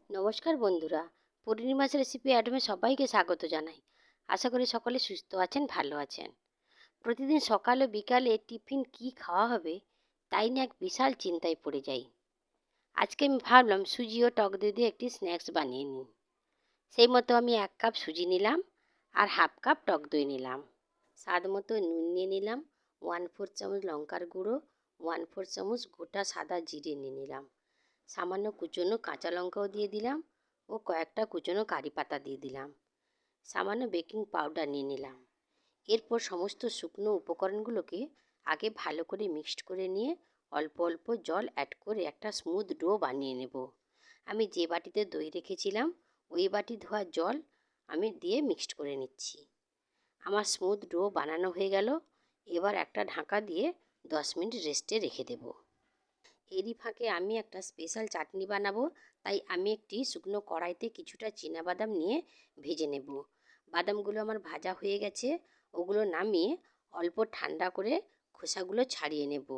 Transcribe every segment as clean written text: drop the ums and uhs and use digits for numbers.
নমস্কার বন্ধুরা, পূর্ণিমাস রেসিপি অ্যাডমে সবাইকে স্বাগত জানাই। আশা করি সকলে সুস্থ আছেন, ভালো আছেন। প্রতিদিন সকাল ও বিকালে টিফিন কি খাওয়া হবে তাই নিয়ে এক বিশাল চিন্তায় পড়ে যাই। আজকে আমি ভাবলাম সুজি ও টক দই দিয়ে একটি স্ন্যাক্স বানিয়ে নিই। সেই মতো আমি 1 কাপ সুজি নিলাম আর হাফ কাপ টক দই নিলাম। স্বাদ মতো নুন নিয়ে নিলাম, 1/4 চামচ লঙ্কার গুঁড়ো, 1/4 চামচ গোটা সাদা জিরে নিয়ে নিলাম। সামান্য কুচনো কাঁচা লঙ্কাও দিয়ে দিলাম ও কয়েকটা কুচনো কারি পাতা দিয়ে দিলাম। সামান্য বেকিং পাউডার নিয়ে নিলাম। এরপর সমস্ত শুকনো উপকরণগুলোকে আগে ভালো করে মিক্সড করে নিয়ে অল্প অল্প জল অ্যাড করে একটা স্মুথ ডো বানিয়ে নেব। আমি যে বাটিতে দই রেখেছিলাম ওই বাটি ধোয়া জল আমি দিয়ে মিক্সড করে নিচ্ছি। আমার স্মুথ ডো বানানো হয়ে গেল। এবার একটা ঢাকা দিয়ে 10 মিনিট রেস্টে রেখে দেব। এরই ফাঁকে আমি একটা স্পেশাল চাটনি বানাবো, তাই আমি একটি শুকনো কড়াইতে কিছুটা বাদাম নিয়ে ভেজে নেব। বাদামগুলো আমার ভাজা হয়ে গেছে, ওগুলো নামিয়ে অল্প ঠান্ডা করে খোসাগুলো ছাড়িয়ে নেব।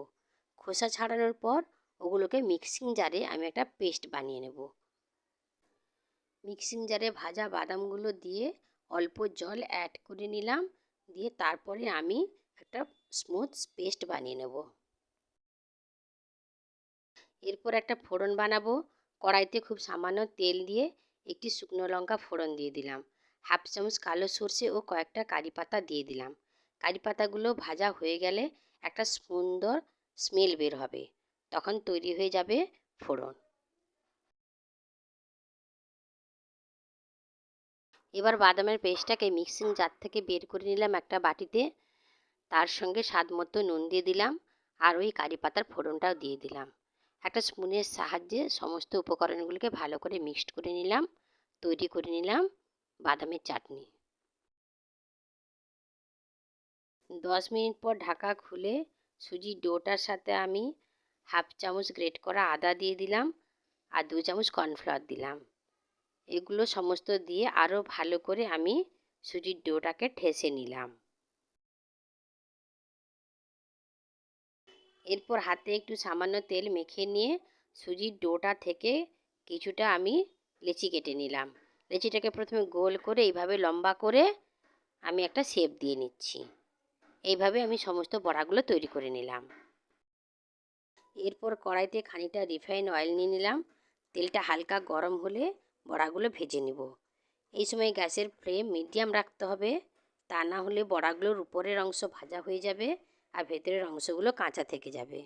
খোসা ছাড়ানোর পর ওগুলোকে মিক্সিং জারে আমি একটা পেস্ট বানিয়ে নেব। মিক্সিং জারে ভাজা বাদামগুলো দিয়ে অল্প জল অ্যাড করে নিলাম, দিয়ে তারপরে আমি একটা স্মুথ পেস্ট বানিয়ে নেব। এরপর একটা ফোড়ন বানাবো। কড়াইতে খুব সামান্য তেল দিয়ে একটি শুকনো লঙ্কা ফোড়ন দিয়ে দিলাম। হাফ চামচ কালো সর্ষে ও কয়েকটা কারি পাতা দিয়ে দিলাম। কারি পাতাগুলো ভাজা হয়ে গেলে একটা সুন্দর স্মেল বের হবে, তখন তৈরি হয়ে যাবে ফোড়ন। এবার বাদামের পেস্টটাকে মিক্সিং জার থেকে বের করে নিলাম একটা বাটিতে। তার সঙ্গে স্বাদ মতো নুন দিয়ে দিলাম আর ওই কারি পাতার ফোড়নটাও দিয়ে দিলাম। একটা স্পুনের সাহায্যে সমস্ত উপকরণগুলোকে ভালো করে মিক্সড করে নিলাম। তৈরি করে নিলাম বাদামের চাটনি। 10 মিনিট পর ঢাকা খুলে সুজির ডোটার সাথে আমি হাফ চামচ গ্রেট করা আদা দিয়ে দিলাম আর 2 চামচ কর্নফ্লাওয়ার দিলাম। এগুলো সমস্ত দিয়ে আরও ভালো করে আমি সুজির ডোটাকে ঠেসে নিলাম। এরপর হাতে একটু সামান্য তেল মেখে নিয়ে সুজির ডোটা থেকে কিছুটা আমি লেচি কেটে নিলাম। লেচিটাকে প্রথমে গোল করে এইভাবে লম্বা করে আমি একটা শেপ দিয়ে নিচ্ছি। এইভাবে আমি সমস্ত বড়াগুলো তৈরি করে নিলাম। এরপর কড়াইতে খানিকটা রিফাইন অয়েল নিয়ে নিলাম। তেলটা হালকা গরম হলে বড়াগুলো ভেজে নেব। এই সময় গ্যাসের ফ্লেম মিডিয়াম রাখতে হবে, তা না হলে বড়াগুলোর উপরের অংশ ভাজা হয়ে যাবে আর ভেতরের অংশগুলো কাঁচা থেকে যাবে।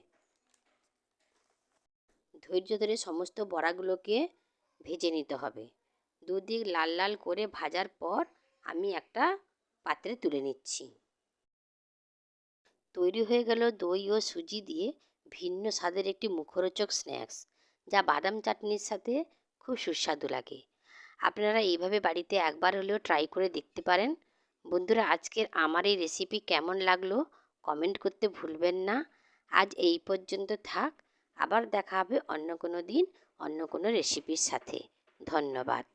ধৈর্য ধরে সমস্ত বড়াগুলোকে ভেজে নিতে হবে। দুদিক লাল লাল করে ভাজার পর আমি একটা পাত্রে তুলে নিচ্ছি। তৈরি হয়ে গেল দই ও সুজি দিয়ে ভিন্ন স্বাদের একটি মুখরোচক স্ন্যাক্স, যা বাদাম চাটনির সাথে খুব সুস্বাদু লাগে। আপনারা এইভাবে বাড়িতে একবার হলেও ট্রাই করে দেখতে পারেন। বন্ধুরা, আজকের আমার এই রেসিপি কেমন লাগলো কমেন্ট করতে ভুলবেন না। আজ এই পর্যন্ত থাক, আবার দেখা হবে অন্য কোনো দিন অন্য কোনো রেসিপির সাথে। ধন্যবাদ।